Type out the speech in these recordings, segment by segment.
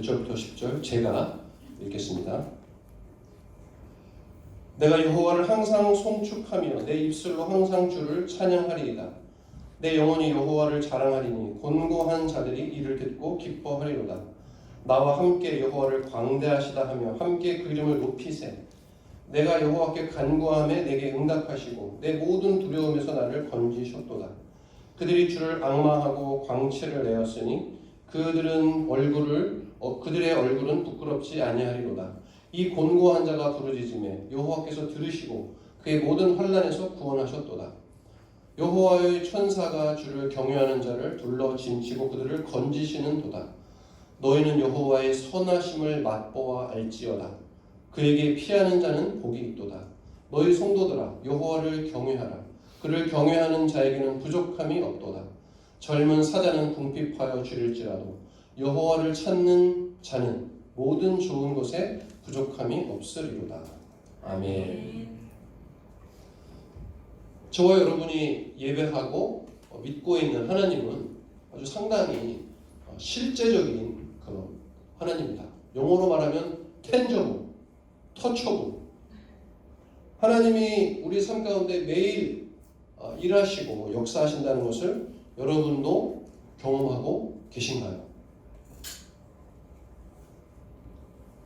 1절부터 10절 제가 읽겠습니다. 내가 여호와를 항상 송축하며 내 입술로 항상 주를 찬양하리이다. 내 영혼이 여호와를 자랑하리니 곤고한 자들이 이를 듣고 기뻐하리로다. 나와 함께 여호와를 광대하시다 하며 함께 그 이름을 높이세. 내가 여호와께 간구하며 내게 응답하시고 내 모든 두려움에서 나를 건지셨도다. 그들이 주를 앙망하고 광채를 내었으니 그들의 얼굴은 부끄럽지 아니하리로다. 이 곤고한 자가 부르짖음에 여호와께서 들으시고 그의 모든 환난에서 구원하셨도다. 여호와의 천사가 주를 경외하는 자를 둘러 짐치고 그들을 건지시는도다. 너희는 여호와의 선하심을 맛보아 알지어다. 그에게 피하는 자는 복이 있도다. 너희 성도들아 여호와를 경외하라. 그를 경외하는 자에게는 부족함이 없도다. 젊은 사자는 궁핍하여 줄일지라도 여호와를 찾는 자는 모든 좋은 것에 부족함이 없으리로다. 아멘. 저와 여러분이 예배하고 믿고 있는 하나님은 아주 상당히 실제적인 그런 하나님입니다. 영어로 말하면 tangible, touchable. 하나님이 우리 삶 가운데 매일 일하시고 역사하신다는 것을 여러분도 경험하고 계신가요?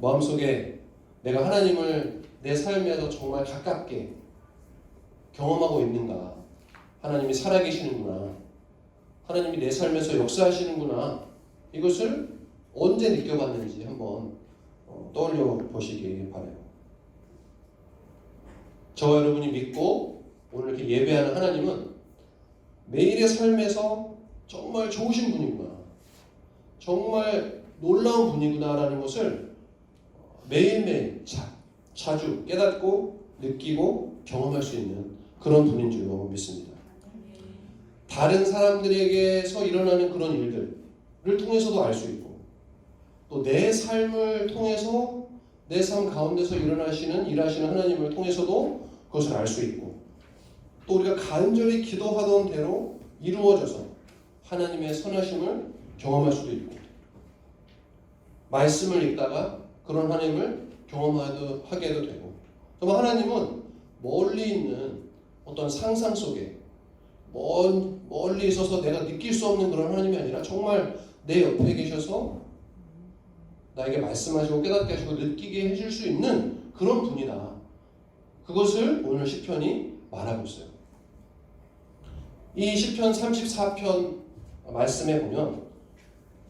마음속에 내가 하나님을 내 삶에서 정말 가깝게 경험하고 있는가? 하나님이 살아계시는구나. 하나님이 내 삶에서 역사하시는구나. 이것을 언제 느껴봤는지 한번 떠올려 보시기 바라요. 저와 여러분이 믿고 오늘 이렇게 예배하는 하나님은 매일의 삶에서 정말 좋으신 분이구나. 정말 놀라운 분이구나라는 것을 매일매일 자주 깨닫고 느끼고 경험할 수 있는 그런 분인 줄로 믿습니다. 다른 사람들에게서 일어나는 그런 일들을 통해서도 알 수 있고 또 내 삶을 통해서 내 삶 가운데서 일하시는 하나님을 통해서도 그것을 알 수 있고 또 우리가 간절히 기도하던 대로 이루어져서 하나님의 선하심을 경험할 수도 있고 말씀을 읽다가 그런 하나님을 경험하게도 되고 정말 하나님은 멀리 있는 어떤 상상 속에 멀리 있어서 내가 느낄 수 없는 그런 하나님이 아니라 정말 내 옆에 계셔서 나에게 말씀하시고 깨닫게 하시고 느끼게 해줄 수 있는 그런 분이다. 그것을 오늘 시편이 말하고 있어요. 이 시편 34편 말씀에 보면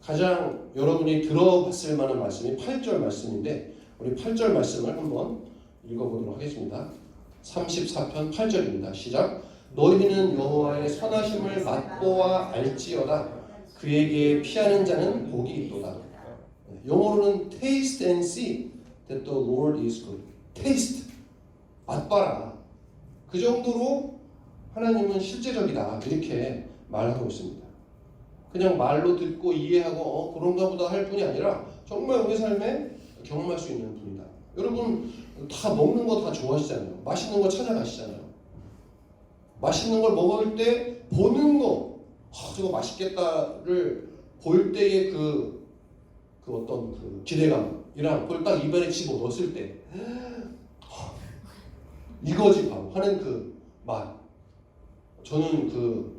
가장 여러분이 들어봤을 만한 말씀이 8절 말씀인데 우리 8절 말씀을 한번 읽어보도록 하겠습니다. 34편 8절입니다. 시작. 너희는 여호와의 선하심을 맛보아 알지어다. 그에게 피하는 자는 복이 있도다. 영어로는 taste and see that the Lord is good. taste, 맛봐라. 그 정도로 하나님은 실제적이다. 이렇게 말하고 있습니다. 그냥 말로 듣고 이해하고 그런가 보다 할 뿐이 아니라 정말 우리 삶에 경험할 수 있는 분이다. 여러분 다 먹는 거 다 좋아하시잖아요. 맛있는 거 찾아가시잖아요. 맛있는 걸 먹을 때 보는 거 저거 맛있겠다를 볼 때의 그 어떤 그 기대감이랑 그걸 딱 입안에 집어 넣었을 때 이거지 바로 하는 그 맛. 저는 그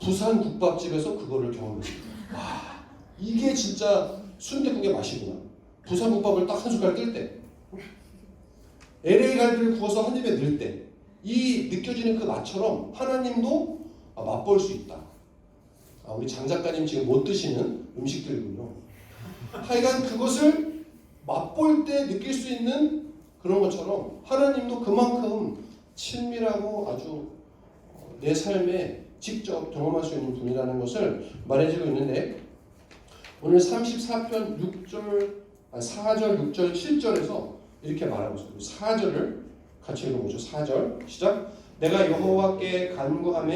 부산 국밥집에서 그거를 경험했습니다. 와, 이게 진짜 순댓국의 맛이구나. 부산 국밥을 딱 한 숟갈 뜰 때, LA 갈비를 구워서 한 입에 넣을 때, 이 느껴지는 그 맛처럼 하나님도 맛볼 수 있다. 우리 장 작가님 지금 못 드시는 음식들이군요. 하여간 그것을 맛볼 때 느낄 수 있는 그런 것처럼 하나님도 그만큼 친밀하고 아주 내 삶에 직접 경험할 수 있는 분이라는 것을 말해주고 있는데 오늘 34편 4절, 6절, 7절에서 이렇게 말하고 있습니다. 4절을 같이 읽어보죠. 4절 시작. 내가 여호와께 간구하며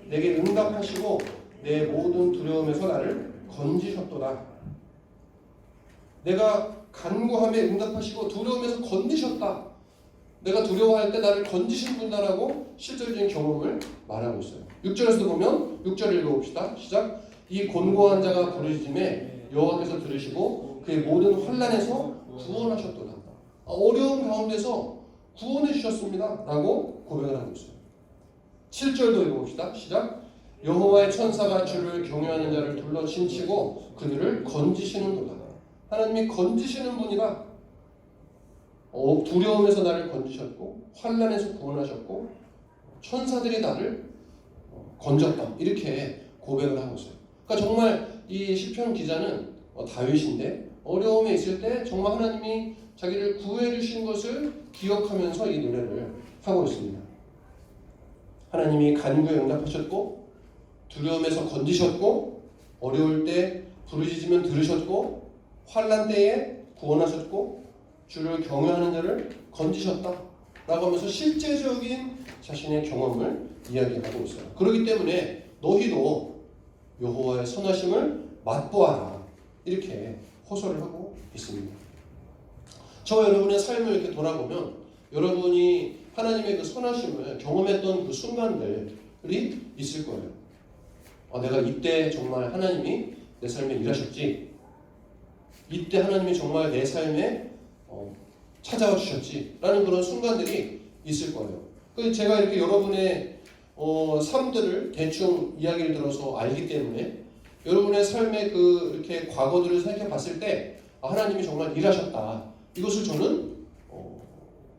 내게 응답하시고 내 모든 두려움에서 나를 건지셨도다. 내가 간구하며 응답하시고 두려움에서 건지셨다. 내가 두려워할 때 나를 건지신 분이다라고 실질적인 경험을 말하고 있어요. 6절에서도 보면 6절 읽어봅시다. 시작. 이 곤고한 자가 부르짖음에 여호와께서 들으시고 그의 모든 환난에서 구원하셨도다. 어려운 가운데서 구원해 주셨습니다 라고 고백을 하고 있어요. 7절도 읽어봅시다. 시작. 여호와의 천사가 주를 경외하는 자를 둘러 침치고 그들을 건지시는도다. 하나님이 건지시는 분이라. 두려움에서 나를 건지셨고 환난에서 구원하셨고 천사들이 나를 건졌다. 이렇게 고백을 하고 있어요. 그러니까 정말 이 시편 기자는 다윗인데 어려움에 있을 때 정말 하나님이 자기를 구해 주신 것을 기억하면서 이 노래를 하고 있습니다. 하나님이 간구에 응답하셨고 두려움에서 건지셨고 어려울 때 부르짖으면 들으셨고 환난 때에 구원하셨고 주를 경외하는 자를 건지셨다 라고 하면서 실제적인 자신의 경험을 이야기하고 있어요. 그렇기 때문에 너희도 여호와의 선하심을 맛보아라 이렇게 호소를 하고 있습니다. 저와 여러분의 삶을 이렇게 돌아보면 여러분이 하나님의 그 선하심을 경험했던 그 순간들이 있을 거예요. 내가 이때 정말 하나님이 내 삶에 일하셨지. 이때 하나님이 정말 내 삶에 찾아와 주셨지 라는 그런 순간들이 있을 거예요. 그래서 제가 이렇게 여러분의 삶들을 대충 이야기를 들어서 알기 때문에 여러분의 삶의 그 이렇게 과거들을 생각해 봤을 때 하나님이 정말 일하셨다. 이것을 저는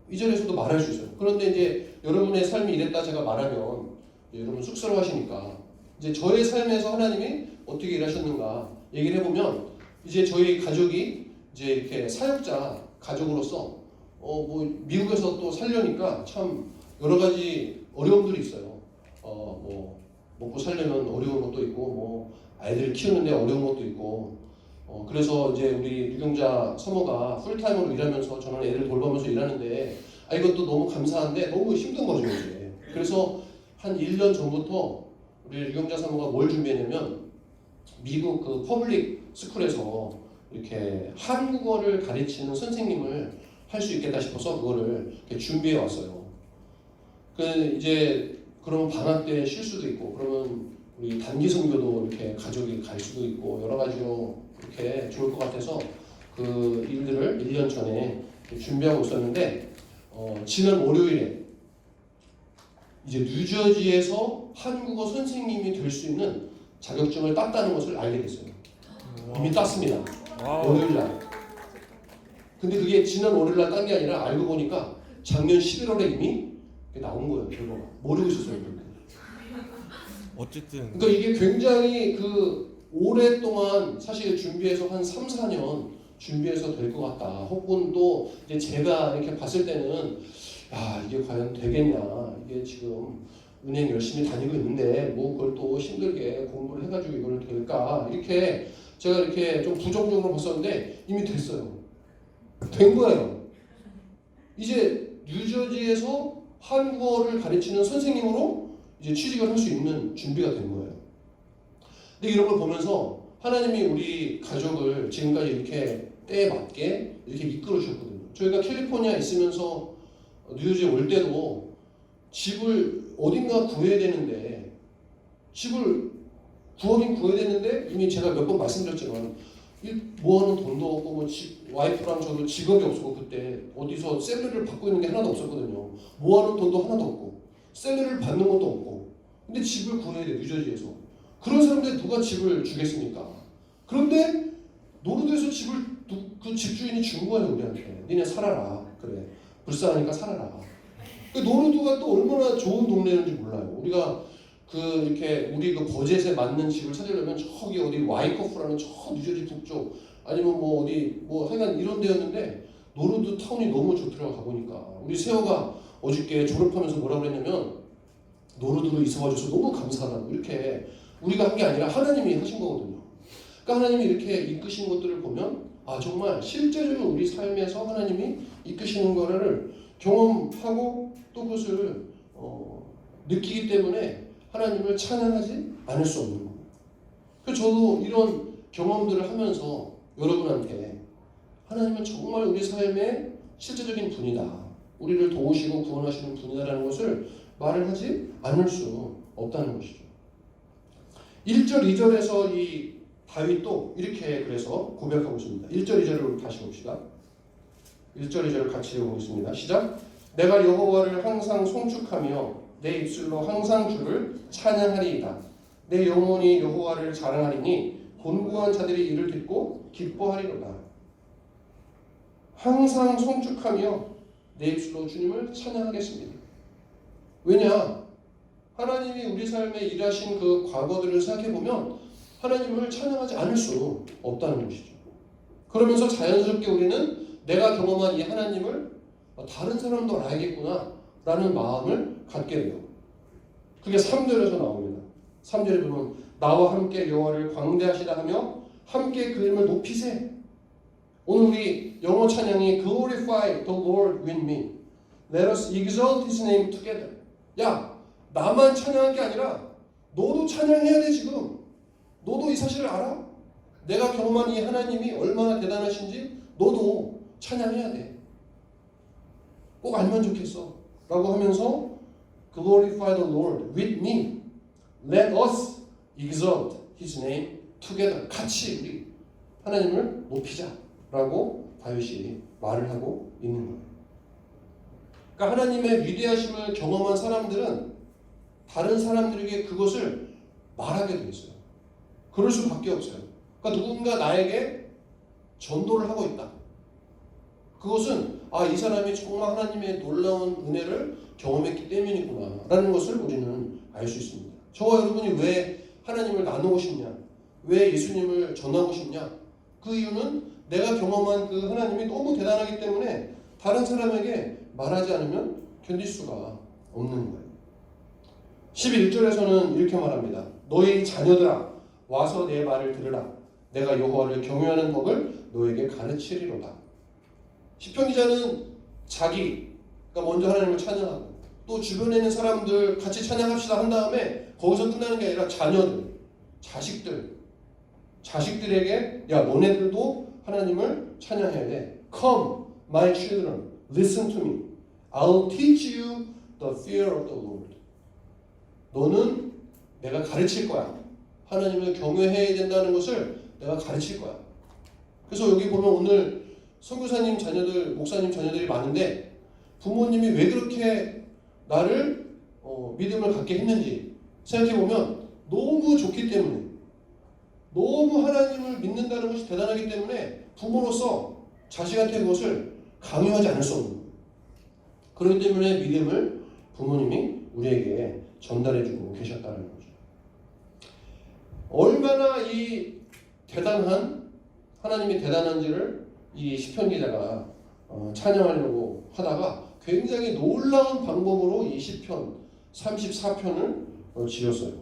이 자리에서도 말할 수 있어요. 그런데 이제 여러분의 삶이 이랬다 제가 말하면 여러분 쑥스러워하시니까 이제 저의 삶에서 하나님이 어떻게 일하셨는가 얘기를 해보면 이제 저희 가족이 이제 이렇게 사역자 가족으로서 뭐 미국에서 또 살려니까 참 여러 가지 어려움들이 있어요. 뭐 먹고 살려면 어려운 것도 있고 뭐 아이들 키우는데 어려운 것도 있고 그래서 이제 우리 유경자 사모가 풀타임으로 일하면서 저는 애들 돌보면서 일하는데 이것도 너무 감사한데 너무 힘든 거죠 이제. 그래서 한 1년 전부터 우리 유경자 사모가 뭘 준비했냐면 미국 그 퍼블릭 스쿨에서 이렇게 한국어를 가르치는 선생님을 할 수 있겠다 싶어서 그거를 이렇게 준비해 왔어요. 그 이제 그러면 방학 때 쉴 수도 있고 그러면 우리 단기 선교도 이렇게 가족이 갈 수도 있고 여러 가지로 이렇게 좋을 것 같아서 그 일들을 1년 전에 준비하고 있었는데 지난 월요일에 이제 뉴저지에서 한국어 선생님이 될 수 있는 자격증을 땄다는 것을 알게 됐어요. 이미 땄습니다. 월요일 날. 근데 그게 지난 월요일 날 딴 게 아니라 알고 보니까 작년 11월에 이미 나온 거예요. 결과가. 모르고 있었어요. 그렇게. 어쨌든 그러니까 이게 굉장히 그 오랫동안 사실 준비해서 한 3, 4년 준비해서 될 것 같다. 혹은 또 이제 제가 이렇게 봤을 때는 야 이게 과연 되겠냐. 이게 지금 은행 열심히 다니고 있는데 뭐 그걸 또 힘들게 공부를 해가지고 이걸 될까. 이렇게 제가 이렇게 좀 부정적으로 봤었는데 이미 됐어요. 된 거예요. 이제 뉴저지에서 한국어를 가르치는 선생님으로 이제 취직을 할 수 있는 준비가 된 거예요. 근데 이런 걸 보면서 하나님이 우리 가족을 지금까지 이렇게 때에 맞게 이렇게 이끌어 주셨거든요. 저희가 캘리포니아에 있으면서 뉴저지에 올 때도 집을 어딘가 구해야 되는데 집을 구하긴 구해야 되는데 이미 제가 몇 번 말씀드렸지만 모아놓은 돈도 없고 뭐 와이프랑 저도 직업이 없었고 그때 어디서 샐러리를 받고 있는 게 하나도 없었거든요. 모아놓은 돈도 하나도 없고 샐러리를 받는 것도 없고 근데 집을 구해야 돼 뉴저지에서. 그런 사람들 누가 집을 주겠습니까? 그런데 노르드에서 집을 그 집주인이 준 거예요 우리한테. 니네 살아라. 그래 불쌍하니까 살아라. 노르드가 또 얼마나 좋은 동네인지 몰라요. 우리가 그 이렇게 우리 그 버젯에 맞는 집을 찾으려면 저기 어디 와이커프라는 저 뉴저지 북쪽 아니면 뭐 어디 뭐 하여간 이런 데였는데 노르드 타운이 너무 좋더라고 가보니까. 우리 세호가 어저께 졸업하면서 뭐라고 그랬냐면 노르드로 이사와줘서 너무 감사하다고. 이렇게 우리가 한 게 아니라 하나님이 하신 거거든요. 그러니까 하나님이 이렇게 이끄신 것들을 보면 정말 실제적인 우리 삶에서 하나님이 이끄시는 거를 경험하고 또 그것을 느끼기 때문에 하나님을 찬양하지 않을 수 없는 거예요. 그래서 저도 이런 경험들을 하면서 여러분한테 하나님은 정말 우리 삶의 실제적인 분이다. 우리를 도우시고 구원하시는 분이다라는 것을 말을 하지 않을 수 없다는 것이죠. 1절, 2절에서 이 다윗도 이렇게 그래서 고백하고 있습니다. 1절 2절을 다시 봅시다. 1절 2절을 같이 읽어보겠습니다. 시작. 내가 여호와를 항상 송축하며 내 입술로 항상 주를 찬양하리이다. 내 영혼이 여호와를 자랑하리니 곤고한 자들이 이를 듣고 기뻐하리로다. 항상 송축하며 내 입술로 주님을 찬양하겠습니다. 왜냐? 하나님이 우리 삶에 일하신 그 과거들을 생각해보면 하나님을 찬양하지 않을 수 없다는 것이죠. 그러면서 자연스럽게 우리는 내가 경험한 이 하나님을 다른 사람도 알겠구나 라는 마음을 갖게 돼요. 그게 3절에서 나옵니다. 3절에 보면 나와 함께 여호와를 광대하시다 하며 함께 그 이름을 높이세. 오늘 우리 영어 찬양이 Glorify the Lord with me. Let us exalt His name together. 야, 나만 찬양할 게 아니라 너도 찬양해야 돼. 지금 너도 이 사실을 알아? 내가 경험한 이 하나님이 얼마나 대단하신지 너도 찬양해야 돼. 꼭 알면 좋겠어 라고 하면서 Glorify the Lord with me. Let us exalt His name together. 같이 우리 하나님을 높이자 라고 다윗이 말을 하고 있는 거예요. 그러니까 하나님의 위대하심을 경험한 사람들은 다른 사람들에게 그것을 말하게 돼 있어요. 그럴 수밖에 없어요. 그러니까 누군가 나에게 전도를 하고 있다. 그것은 이 사람이 정말 하나님의 놀라운 은혜를 경험했기 때문이구나 라는 것을 우리는 알 수 있습니다. 저와 여러분이 왜 하나님을 나누고 싶냐? 왜 예수님을 전하고 싶냐? 그 이유는 내가 경험한 그 하나님이 너무 대단하기 때문에 다른 사람에게 말하지 않으면 견딜 수가 없는 거예요. 11절에서는 이렇게 말합니다. 너희 자녀들아 와서 내 말을 들으라. 내가 여호와를 경외하는 법을 너에게 가르치리로다. 시편 기자는 자기가 먼저 하나님을 찬양하고 또 주변에 있는 사람들 같이 찬양합시다 한 다음에 거기서 끝나는 게 아니라 자녀들, 자식들에게 야 너네들도 하나님을 찬양해야 돼. Come, my children, listen to me. I'll teach you the fear of the Lord. 너는 내가 가르칠 거야. 하나님을 경외해야 된다는 것을 내가 가르칠 거야. 그래서 여기 보면 오늘 선교사님 자녀들, 목사님 자녀들이 많은데 부모님이 왜 그렇게 나를 믿음을 갖게 했는지 생각해보면 너무 좋기 때문에, 너무 하나님을 믿는다는 것이 대단하기 때문에 부모로서 자식한테 그것을 강요하지 않을 수 없는 거예요. 그렇기 때문에 믿음을 부모님이 우리에게 전달해주고 계셨다는 거죠. 얼마나 이 대단한 하나님이 대단한지를 이 시편 기자가 찬양하려고 하다가 굉장히 놀라운 방법으로 이 시편 34편을 지었어요.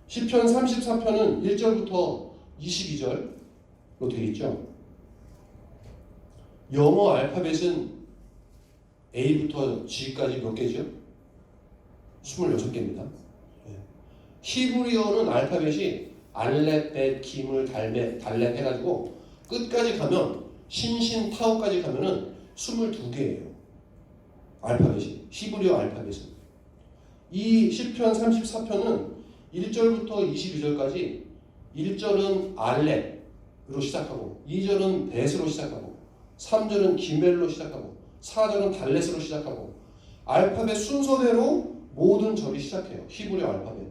시편 34편은 1절부터 22절로 되어 있죠. 영어 알파벳은 A부터 G까지 몇 개죠? 26개입니다. 히브리어는 알파벳이 알렙, 벳, 기물, 달벳 해가지고 끝까지 가면 신신, 타오까지 가면은 22개예요. 알파벳이. 히브리어 알파벳은. 이 시편 34편은 1절부터 22절까지 1절은 알렙으로 시작하고 2절은 벳으로 시작하고 3절은 기멜로 시작하고 4절은 달렛으로 시작하고 알파벳 순서대로 모든 절이 시작해요. 히브리어 알파벳.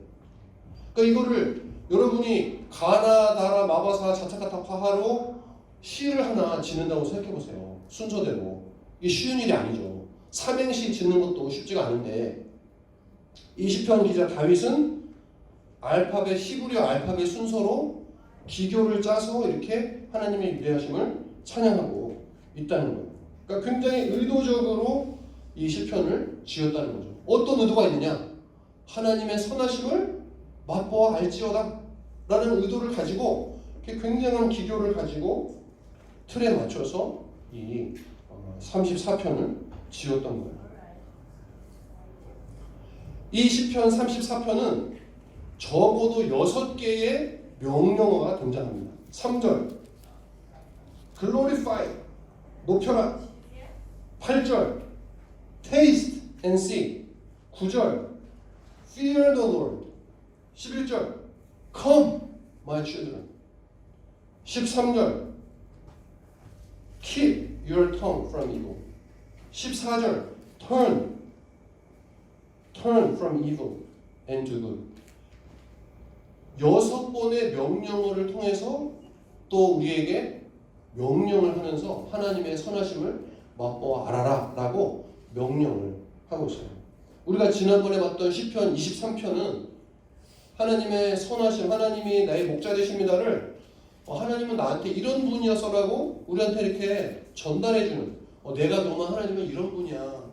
그러니까 이거를 여러분이 가나, 다라, 마바사, 자차카타, 파하로 시를 하나 짓는다고 생각해보세요. 순서대로. 이게 쉬운 일이 아니죠. 삼행시 짓는 것도 쉽지가 않은데 이 시편 기자 다윗은 알파벳, 히브리어 알파벳 순서로 기교를 짜서 이렇게 하나님의 위대하심을 찬양하고 있다는 거예요. 그러니까 굉장히 의도적으로 이 시편을 지었다는 거죠. 어떤 의도가 있느냐? 하나님의 선하심을 맛보아 알지어다 라는 의도를 가지고 굉장한 기교를 가지고 틀에 맞춰서 이 34편을 지었던 거예요. 이 시편 34편은 적어도 6개의 명령어가 등장합니다. 3절 Glorify, 높여라. 8절 Taste and see. 9절 Fear the Lord. 11절 Come, my children. 13절 Keep your tongue from evil. 14절 Turn from evil and do good. 6번의 명령어를 통해서 또 우리에게 명령을 하면서 하나님의 선하심을 맛보아 알아라 라고 명령을 하고 있어요. 우리가 지난번에 봤던 시편 23편은 하나님의 선하심, 하나님이 나의 목자 되십니다를 하나님은 나한테 이런 분이었어라고 우리한테 이렇게 전달해주는, 내가 너무 하나님은 이런 분이야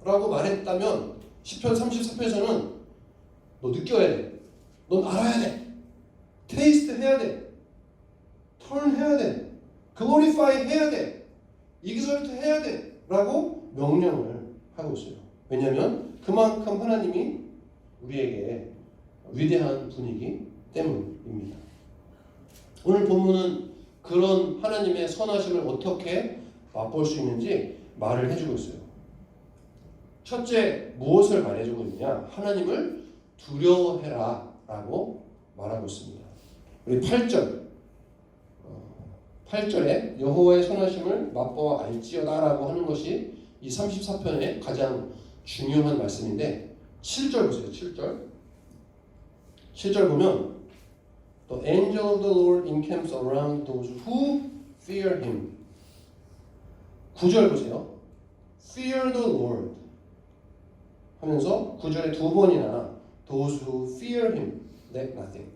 라고 말했다면 시편 34편에서는 너 느껴야 돼, 넌 알아야 돼, 테이스트 해야 돼, 턴 해야 돼, 글로리파이 해야 돼, 익설트 해야 돼 라고 명령을 하고 있어요. 왜냐하면 그만큼 하나님이 우리에게 위대한 분이기 때문입니다. 오늘 본문은 그런 하나님의 선하심을 어떻게 맛볼 수 있는지 말을 해주고 있어요. 첫째, 무엇을 말해주고 있느냐? 하나님을 두려워해라 라고 말하고 있습니다. 우리 8절에 여호와의 선하심을 맛보아 알지어다 라고 하는 것이 이 34편의 가장 중요한 말씀인데 7절 보세요. 7절 보면 The angel of the Lord encamps around those who fear him. 9절 보세요. Fear the Lord 하면서 9절에 두 번이나 those who fear him lack nothing.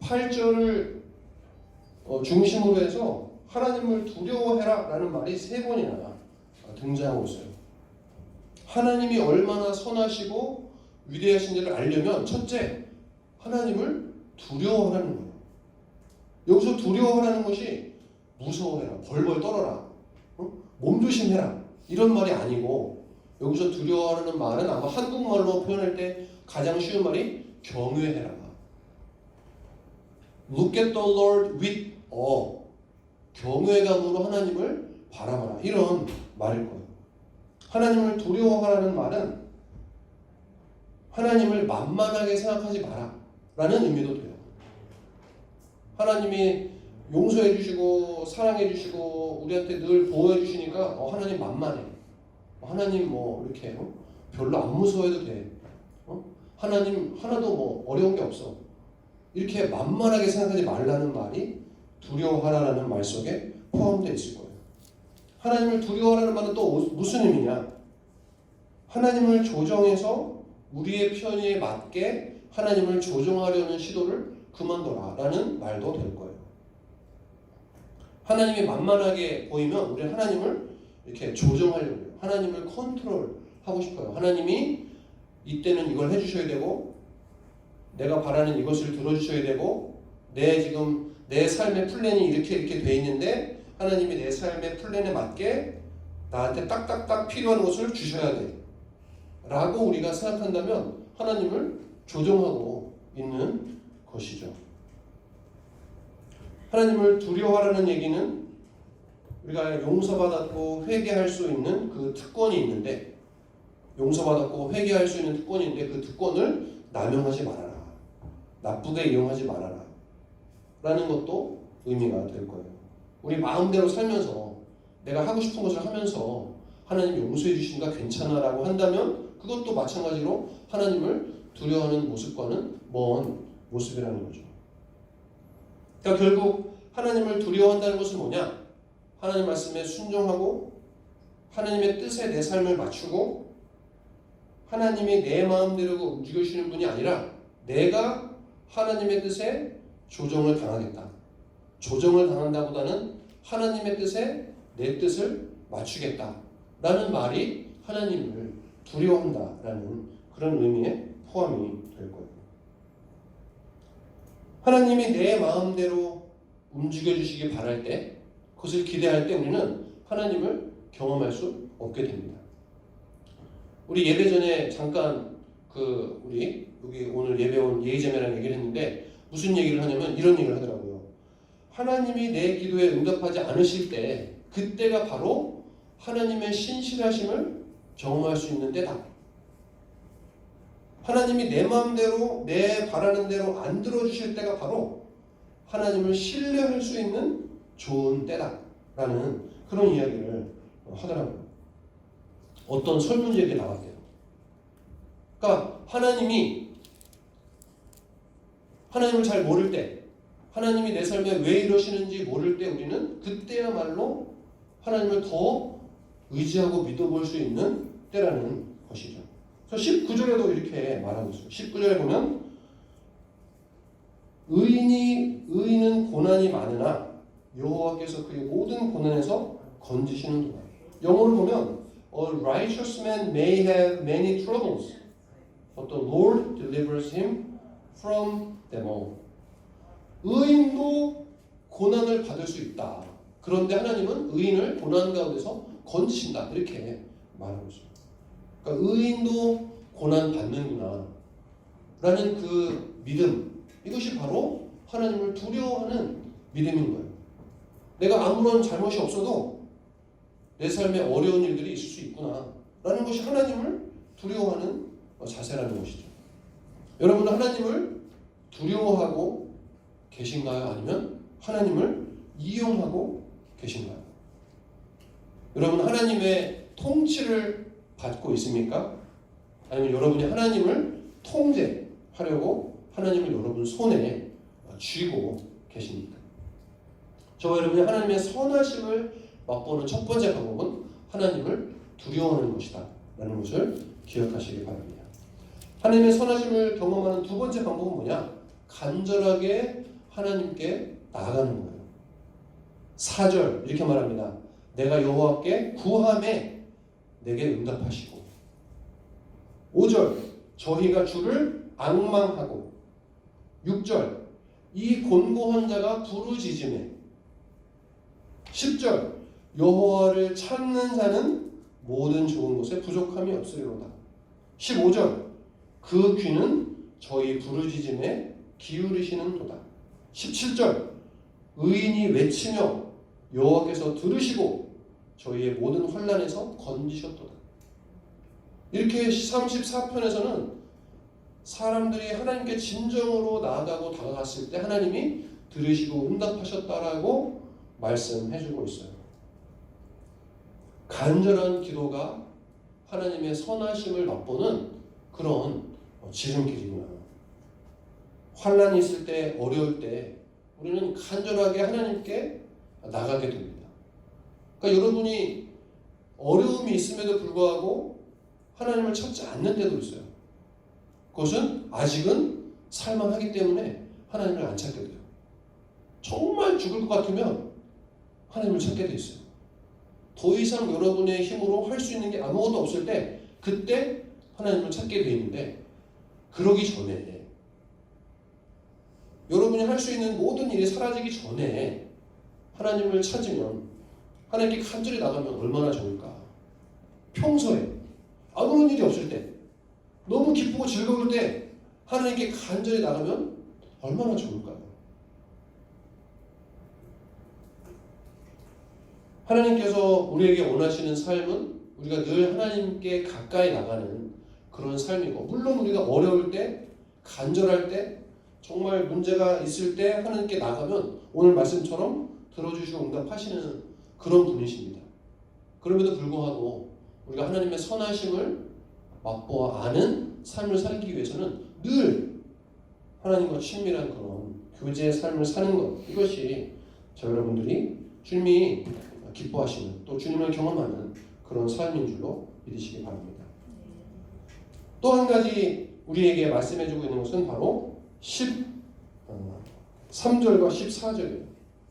8절을 중심으로 해서 하나님을 두려워해라 라는 말이 세 번이나 등장하고 있어요. 하나님이 얼마나 선하시고 위대하신지를 알려면 첫째, 하나님을 두려워하라는 거예요. 여기서 두려워하라는 것이 무서워해라, 벌벌 떨어라, 몸조심해라 이런 말이 아니고, 여기서 두려워하라는 말은 아마 한국말로 표현할 때 가장 쉬운 말이 경외해라. Look at the Lord with awe. 경외감으로 하나님을 바라봐라. 이런 말일 거예요. 하나님을 두려워하라는 말은 하나님을 만만하게 생각하지 마라 라는 의미도 돼요. 하나님이 용서해 주시고 사랑해 주시고 우리한테 늘 보호해 주시니까 하나님 만만해. 하나님 이렇게 별로 안 무서워해도 돼. 하나님 하나도 어려운 게 없어. 이렇게 만만하게 생각하지 말라는 말이 두려워하라는 말 속에 포함되어 있을 거예요. 하나님을 두려워하라는 말은 또 무슨 의미냐? 하나님을 조정해서 우리의 편의에 맞게 하나님을 조정하려는 시도를 그만둬라 라는 말도 될 거예요. 하나님이 만만하게 보이면 우리는 하나님을 이렇게 조정하려고 해요. 하나님을 컨트롤하고 싶어요. 하나님이 이때는 이걸 해주셔야 되고, 내가 바라는 이것을 들어주셔야 되고, 내 삶의 플랜이 이렇게 돼 있는데 하나님이 내 삶의 플랜에 맞게 나한테 딱딱딱 필요한 것을 주셔야 돼 라고 우리가 생각한다면 하나님을 조정하고 있는 것이죠. 하나님을 두려워하라는 얘기는 우리가 용서받았고 회개할 수 있는 그 특권이 있는데, 용서받았고 회개할 수 있는 특권이 있는데 그 특권을 남용하지 말아라, 나쁘게 이용하지 말아라 라는 것도 의미가 될 거예요. 우리 마음대로 살면서 내가 하고 싶은 것을 하면서 하나님이 용서해 주시니까 괜찮아 라고 한다면 그것도 마찬가지로 하나님을 두려워하는 모습과는 먼 모습이라는 거죠. 그러니까 결국 하나님을 두려워한다는 것은 뭐냐? 하나님 말씀에 순종하고 하나님의 뜻에 내 삶을 맞추고 하나님이 내 마음대로 움직여주시는 분이 아니라 내가 하나님의 뜻에 조정을 당하겠다. 조정을 당한다보다는 하나님의 뜻에 내 뜻을 맞추겠다 라는 말이 하나님을 두려워한다 라는 그런 의미에 포함이 될 거예요. 하나님이 내 마음대로 움직여주시기 바랄 때, 그것을 기대할 때 우리는 하나님을 경험할 수 없게 됩니다. 우리 예배 전에 잠깐 우리 여기 오늘 예배 온 예의자매랑 얘기를 했는데 무슨 얘기를 하냐면 이런 얘기를 하더라고요. 하나님이 내 기도에 응답하지 않으실 때 그때가 바로 하나님의 신실하심을 경험할 수 있는 때다. 하나님이 내 마음대로 내 바라는 대로 안 들어주실 때가 바로 하나님을 신뢰할 수 있는 좋은 때다라는 그런 이야기를 하더라고요. 어떤 설문지에 나왔대요. 그러니까 하나님을 잘 모를 때, 하나님이 내 삶에 왜 이러시는지 모를 때 우리는 그때야말로 하나님을 더 의지하고 믿어볼 수 있는 때라는 것이죠. 그래서 19절에도 이렇게 말하고 있어요. 19절에 보면 의인은 고난이 많으나 여호와께서 그의 모든 고난에서 건지시는도다. 영어로 보면 A righteous man may have many troubles, but the Lord delivers him from them all. 의인도 고난을 받을 수 있다. 그런데 하나님은 의인을 고난 가운데서 건지신다. 이렇게 말하고 있습니다. 그러니까 의인도 고난 받는구나 라는 그 믿음, 이것이 바로 하나님을 두려워하는 믿음인 거예요. 내가 아무런 잘못이 없어도 내 삶에 어려운 일들이 있을 수 있구나 라는 것이 하나님을 두려워하는 자세라는 것이죠. 여러분은 하나님을 두려워하고 계신가요? 아니면 하나님을 이용하고 계신가요? 여러분 하나님의 통치를 받고 있습니까? 아니면 여러분이 하나님을 통제하려고 하나님을 여러분 손에 쥐고 계십니까? 저와 여러분이 하나님의 선하심을 맛보는 첫 번째 방법은 하나님을 두려워하는 것이다 라는 것을 기억하시기 바랍니다. 하나님의 선하심을 경험하는 두 번째 방법은 뭐냐? 간절하게 하나님께 나아가는 거예요. 4절 이렇게 말합니다. 내가 여호와께 구함에 내게 응답하시고. 5절 저희가 주를 앙망하고. 6절 이 곤고한 자가 부르짖음에. 10절 여호와를 찾는 자는 모든 좋은 것에 부족함이 없으리로다. 15절 그 귀는 저희 부르짖음에 기울이시는도다. 17절 의인이 외치며 여호와께서 들으시고 저희의 모든 환난에서 건지셨도다. 이렇게 34편에서는 사람들이 하나님께 진정으로 나아가고 다가갔을 때 하나님이 들으시고 응답하셨다라고 말씀해주고 있어요. 간절한 기도가 하나님의 선하심을 맛보는 그런 지름길이구나. 환난이 있을 때, 어려울 때 우리는 간절하게 하나님께 나가게 됩니다. 그러니까 여러분이 어려움이 있음에도 불구하고 하나님을 찾지 않는 때도 있어요. 그것은 아직은 살만하기 때문에 하나님을 안 찾게 돼요. 정말 죽을 것 같으면 하나님을 찾게 돼 있어요. 더 이상 여러분의 힘으로 할 수 있는 게 아무것도 없을 때 그때 하나님을 찾게 돼 있는데, 그러기 전에 여러분이 할 수 있는 모든 일이 사라지기 전에 하나님을 찾으면, 하나님께 간절히 나가면 얼마나 좋을까. 평소에 아무런 일이 없을 때, 너무 기쁘고 즐거울 때 하나님께 간절히 나가면 얼마나 좋을까요? 하나님께서 우리에게 원하시는 삶은 우리가 늘 하나님께 가까이 나가는 그런 삶이고, 물론 우리가 어려울 때, 간절할 때, 정말 문제가 있을 때 하나님께 나가면 오늘 말씀처럼 들어주시고 응답하시는 그런 분이십니다. 그럼에도 불구하고 우리가 하나님의 선하심을 맛보아 아는 삶을 살기 위해서는 늘 하나님과 친밀한 그런 교제의 삶을 사는 것, 이것이 저 여러분들이 주님이 기뻐하시는, 또 주님을 경험하는 그런 삶인 줄로 믿으시기 바랍니다. 또 한 가지 우리에게 말씀해주고 있는 것은 바로 13절과 14절이에요.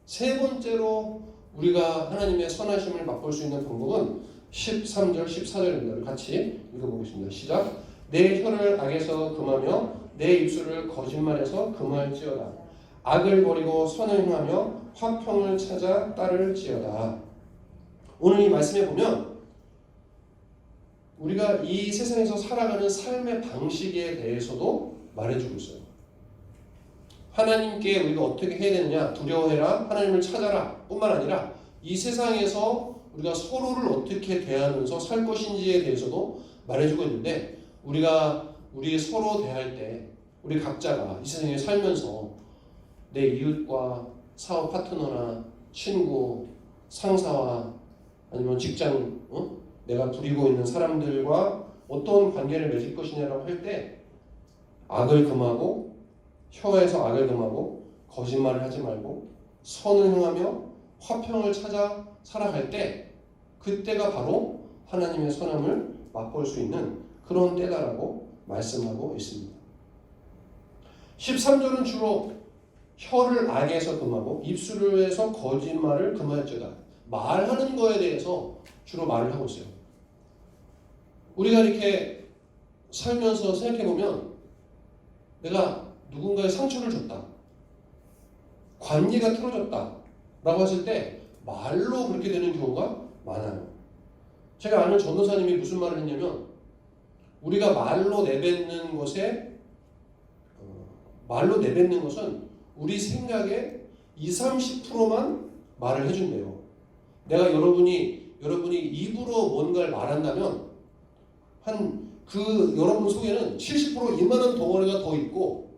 세 번째로 우리가 하나님의 선하심을 맛볼 수 있는 방법은 13절, 14절입니다. 같이 읽어보겠습니다. 시작. 내 혀를 악에서 금하며 내 입술을 거짓말에서 금할지어다. 악을 버리고 선을 행하며 화평을 찾아 따를지어다. 오늘 이 말씀에 보면 우리가 이 세상에서 살아가는 삶의 방식에 대해서도 말해주고 있어요. 하나님께 우리가 어떻게 해야 되느냐, 두려워해라, 하나님을 찾아라 뿐만 아니라 이 세상에서 우리가 서로를 어떻게 대하면서 살 것인지에 대해서도 말해주고 있는데, 우리 서로 대할 때 우리 각자가 이 세상에 살면서 내 이웃과 사업 파트너나 친구, 상사와 아니면 직장, 내가 부리고 있는 사람들과 어떤 관계를 맺을 것이냐라고 할 때 악을 금하고 혀에서 악을 금하고 거짓말을 하지 말고 선을 행하며 화평을 찾아 살아갈 때 그때가 바로 하나님의 선함을 맛볼 수 있는 그런 때다라고 말씀하고 있습니다. 13절은 주로 혀를 악에서 금하고 입술에서 거짓말을 금할지어다. 말하는 거에 대해서 주로 말을 하고 있어요. 우리가 이렇게 살면서 생각해보면 내가 누군가의 상처를 줬다, 관계가 틀어졌다 라고 했을 때 말로 그렇게 되는 경우가 많아요. 제가 아는 전도사님이 무슨 말을 했냐면 우리가 말로 내뱉는 것은 우리 생각의 20-30%만 말을 해준대요. 내가 여러분이 입으로 뭔가를 말한다면 여러분 속에는 70% 이만한 덩어리가 더 있고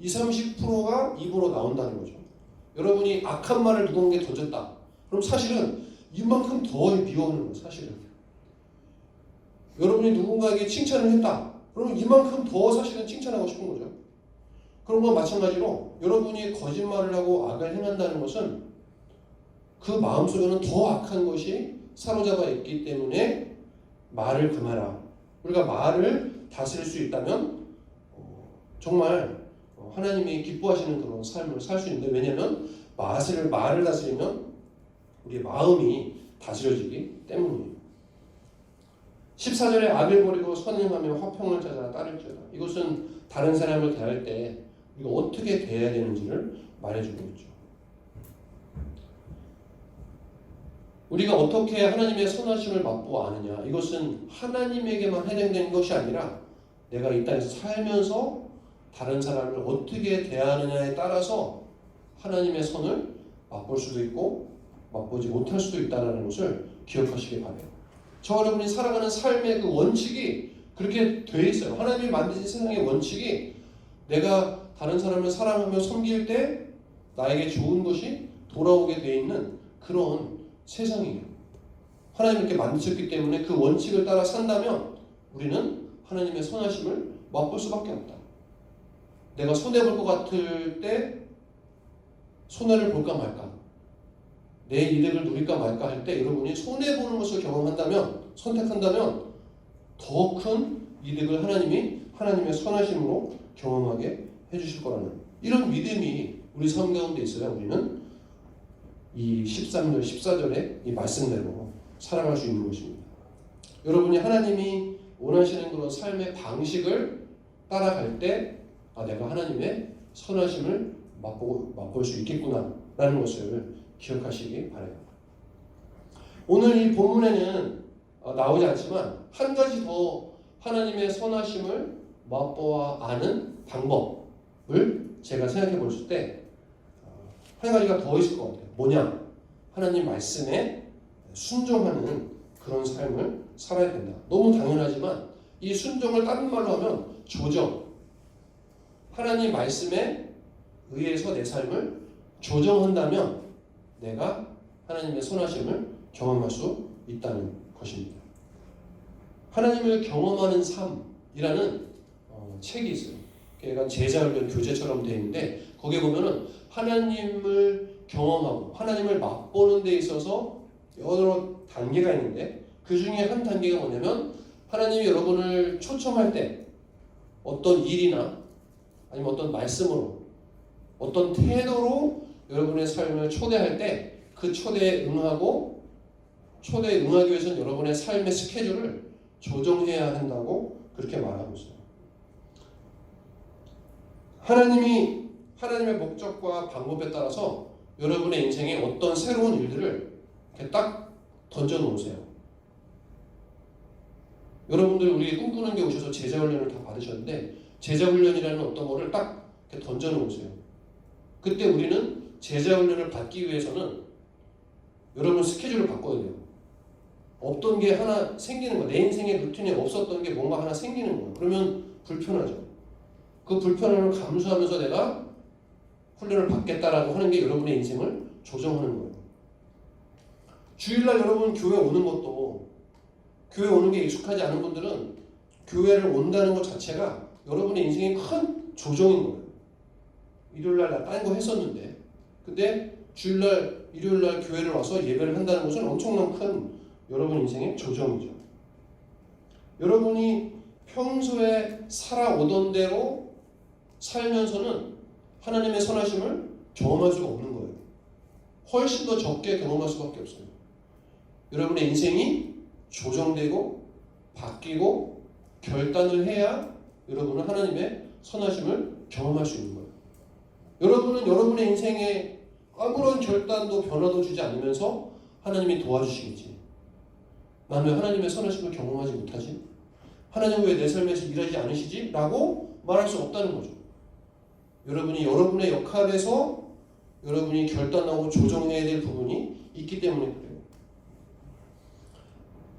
20-30%가 입으로 나온다는 거죠. 여러분이 악한 말을 누군가에게 던졌다. 그럼 사실은 이만큼 더 미워하는 거예요. 사실은. 여러분이 누군가에게 칭찬을 했다. 그러면 이만큼 더 사실은 칭찬하고 싶은 거죠. 그런 건 마찬가지로 여러분이 거짓말을 하고 악을 행한다는 것은 그 마음속에는 더 악한 것이 사로잡아 있기 때문에 말을 금하라. 우리가 말을 다스릴 수 있다면 정말 하나님이 기뻐하시는 그런 삶을 살 수 있는데, 왜냐하면 말을 다스리면 우리의 마음이 다스려지기 때문이에요. 14절에 악을 버리고 선행하며 화평을 찾아 따를지어다. 이것은 다른 사람을 대할 때 우리가 어떻게 대해야 되는지를 말해주고 있죠. 우리가 어떻게 하나님의 선하심을 맛보아 아느냐, 이것은 하나님에게만 해당되는 것이 아니라 내가 이 땅에서 살면서 다른 사람을 어떻게 대하느냐에 따라서 하나님의 선을 맛볼 수도 있고 맛보지 못할 수도 있다는 것을 기억하시기 바라요. 저 여러분이 살아가는 삶의 그 원칙이 그렇게 돼 있어요. 하나님이 만드신 세상의 원칙이 내가 다른 사람을 사랑하며 섬길 때 나에게 좋은 것이 돌아오게 돼 있는 그런 세상이에요. 하나님이 이렇게 만드셨기 때문에 그 원칙을 따라 산다면 우리는 하나님의 선하심을 맛볼 수밖에 없다. 내가 손해볼 것 같을 때 손해를 볼까 말까, 내 이득을 누릴까 말까 할 때 여러분이 손해보는 것을 경험한다면, 선택한다면 더 큰 이득을 하나님의 선하심으로 경험하게 해주실 거라는 이런 믿음이 우리 삶 가운데 있어야 우리는 이 13절, 14절의 이 말씀대로 살아갈 수 있는 것입니다. 여러분이 하나님이 원하시는 그런 삶의 방식을 따라갈 때 내가 하나님의 선하심을 맛볼 수 있겠구나 라는 것을 기억하시기 바랍니다. 오늘 이 본문에는 나오지 않지만 한 가지 더 하나님의 선하심을 맛보아 아는 방법을 제가 생각해 볼 때 한 가지가 더 있을 것 같아요. 뭐냐? 하나님 말씀에 순종하는 그런 삶을 살아야 된다. 너무 당연하지만 이 순종을 다른 말로 하면 조정, 하나님 말씀에 의해서 내 삶을 조정한다면 내가 하나님의 선하심을 경험할 수 있다는 것입니다. 하나님을 경험하는 삶이라는 책이 있어요. 약간 제자훈련 교재처럼 되어 있는데 거기에 보면은 하나님을 경험하고 하나님을 맛보는 데 있어서 여러 단계가 있는데 그 중에 한 단계가 뭐냐면 하나님이 여러분을 초청할 때 어떤 일이나 아니면 어떤 말씀으로 어떤 태도로 여러분의 삶을 초대할 때 그 초대에 응하기 위해서는 여러분의 삶의 스케줄을 조정해야 한다고 그렇게 말하고 있어요. 하나님의 목적과 방법에 따라서 여러분의 인생에 어떤 새로운 일들을 이렇게 딱 던져 놓으세요. 여러분들 우리 꿈꾸는 게 오셔서 제자훈련을 다 받으셨는데 제자훈련이라는 어떤 거를 딱 이렇게 던져 놓으세요. 그때 우리는 제자훈련을 받기 위해서는 여러분 스케줄을 바꿔야 돼요. 없던 게 하나 생기는 거예요. 내 인생의 루틴에 없었던 게 뭔가 하나 생기는 거예요. 그러면 불편하죠. 그 불편함을 감수하면서 내가 훈련을 받겠다라고 하는 게 여러분의 인생을 조정하는 거예요. 주일날 여러분 교회 오는 것도, 교회 오는 게 익숙하지 않은 분들은 교회를 온다는 것 자체가 여러분의 인생에 큰 조정인 거예요. 일요일날 나 딴 거 했었는데, 근데 주일날, 일요일날 교회를 와서 예배를 한다는 것은 엄청난 큰 여러분 인생의 조정이죠. 여러분이 평소에 살아오던 대로 살면서는 하나님의 선하심을 경험할 수가 없는 거예요. 훨씬 더 적게 경험할 수밖에 없어요. 여러분의 인생이 조정되고 바뀌고 결단을 해야 여러분은 하나님의 선하심을 경험할 수 있는 거예요. 여러분은 여러분의 인생에 아무런 결단도 변화도 주지 않으면서 하나님이 도와주시겠지. 나는 왜 하나님의 선하심을 경험하지 못하지? 하나님은 왜 내 삶에서 일하지 않으시지? 라고 말할 수 없다는 거죠. 여러분이 여러분의 역할에서 여러분이 결단하고 조정해야 될 부분이 있기 때문에 그래요.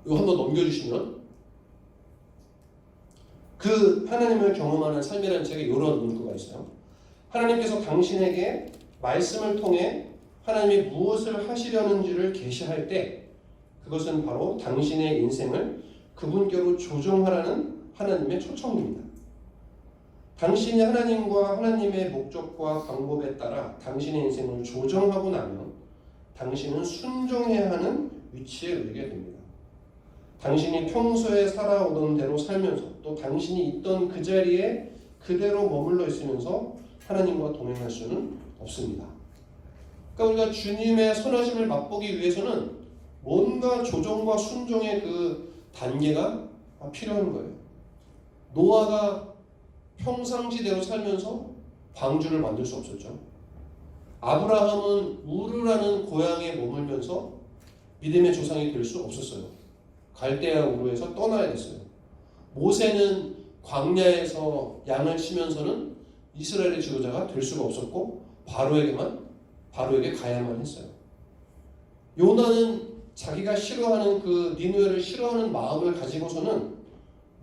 이거 한번 넘겨주시면, 그 하나님을 경험하는 삶이라는 책에 이런 문구가 있어요. 하나님께서 당신에게 말씀을 통해 하나님이 무엇을 하시려는지를 계시할 때 그것은 바로 당신의 인생을 그분께로 조정하라는 하나님의 초청입니다. 당신이 하나님과 하나님의 목적과 방법에 따라 당신의 인생을 조정하고 나면 당신은 순종해야 하는 위치에 이르게 됩니다. 당신이 평소에 살아오던 대로 살면서 또 당신이 있던 그 자리에 그대로 머물러 있으면서 하나님과 동행할 수는 없습니다. 그러니까 우리가 주님의 선하심을 맛보기 위해서는 뭔가 조정과 순종의 그 단계가 필요한 거예요. 노아가 평상시대로 살면서 방주를 만들 수 없었죠. 아브라함은 우르라는 고향에 머물면서 믿음의 조상이 될 수 없었어요. 갈대아 우르에서 떠나야 됐어요. 모세는 광야에서 양을 치면서는 이스라엘의 지도자가 될 수가 없었고 바로에게 가야만 했어요. 요나는 자기가 싫어하는 그 니느웨를 싫어하는 마음을 가지고서는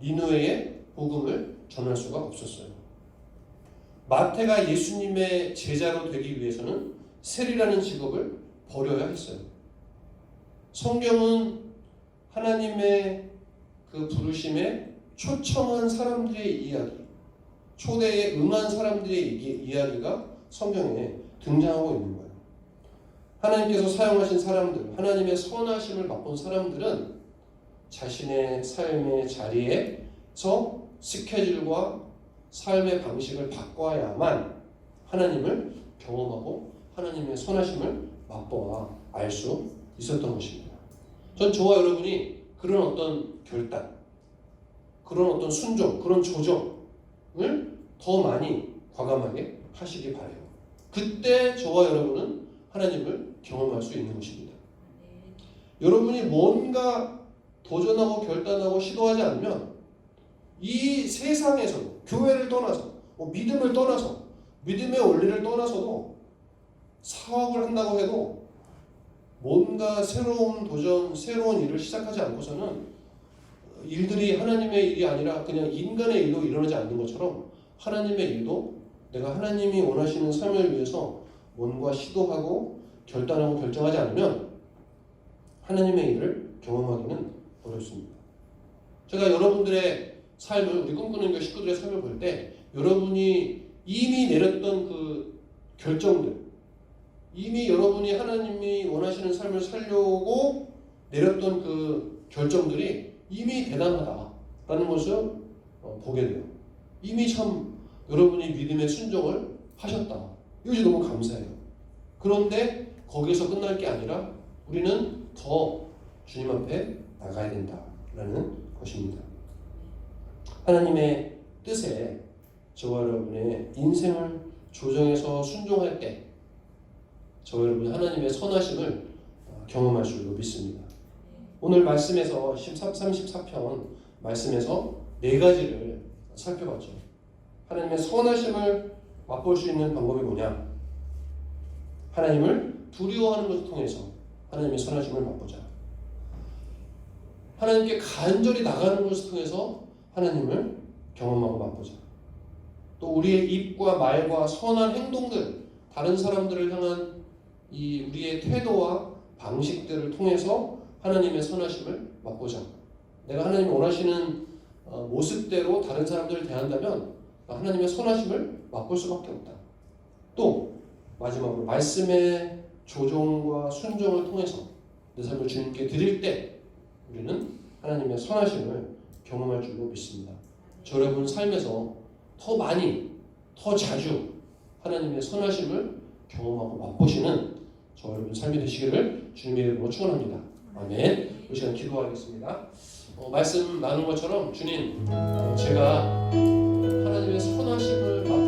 니느웨의 복음을 전할 수가 없었어요. 마태가 예수님의 제자로 되기 위해서는 세리라는 직업을 버려야 했어요. 성경은 하나님의 그 부르심에 초청한 사람들의 이야기, 초대에 응한 사람들의 이야기가 성경에 등장하고 있는 거예요. 하나님께서 사용하신 사람들, 하나님의 선하심을 맛본 사람들은 자신의 삶의 자리에서 스케줄과 삶의 방식을 바꿔야만 하나님을 경험하고 하나님의 선하심을 맛보아 알 수 있었던 것입니다. 전 저와 여러분이 그런 어떤 결단, 그런 어떤 순종, 그런 조정을 더 많이 과감하게 하시기 바라요. 그때 저와 여러분은 하나님을 경험할 수 있는 것입니다. 여러분이 뭔가 도전하고 결단하고 시도하지 않으면 이 세상에서도, 교회를 떠나서, 믿음을 떠나서, 믿음의 원리를 떠나서도 사업을 한다고 해도 뭔가 새로운 도전, 새로운 일을 시작하지 않고서는 일들이 하나님의 일이 아니라 그냥 인간의 일로 일어나지 않는 것처럼 하나님의 일도 내가 하나님이 원하시는 삶을 위해서 뭔가 시도하고 결단하고 결정하지 않으면 하나님의 일을 경험하기는 어렵습니다. 제가 여러분들의 삶을, 우리 꿈꾸는 교 식구들의 삶을 볼 때 여러분이 이미 내렸던 그 결정들, 이미 여러분이 하나님이 원하시는 삶을 살려고 내렸던 그 결정들이 이미 대단하다라는 것을 보게 돼요. 이미 참 여러분이 믿음의 순종을 하셨다. 이것이 너무 감사해요. 그런데 거기에서 끝날 게 아니라 우리는 더 주님 앞에 나가야 된다라는 것입니다. 하나님의 뜻에 저와 여러분의 인생을 조정해서 순종할 때 저와 여러분이 하나님의 선하심을 경험할 줄로 믿습니다. 오늘 말씀에서 34편 말씀에서 네 가지를 살펴봤죠. 하나님의 선하심을 맛볼 수 있는 방법이 뭐냐? 하나님을 두려워하는 것을 통해서 하나님의 선하심을 맛보자. 하나님께 간절히 나가는 것을 통해서 하나님을 경험하고 맛보자. 또 우리의 입과 말과 선한 행동들 다른 사람들을 향한 이 우리의 태도와 방식들을 통해서 하나님의 선하심을 맛보자. 내가 하나님이 원하시는 모습대로 다른 사람들을 대한다면 하나님의 선하심을 맛볼 수밖에 없다. 또 마지막으로 말씀의 조종과 순종을 통해서 내 삶을 주님께 드릴 때 우리는 하나님의 선하심을 경험할 줄로 믿습니다. 저 여러분 삶에서 더 많이, 더 자주 하나님의 선하심을 경험하고 맛보시는 저 여러분 삶이 되시기를 주님의 이름으로 축원합니다. 아멘. 이 시간 기도하겠습니다. 말씀 나눈 것처럼 주님, 제가 하나님의 선하심을 맛보고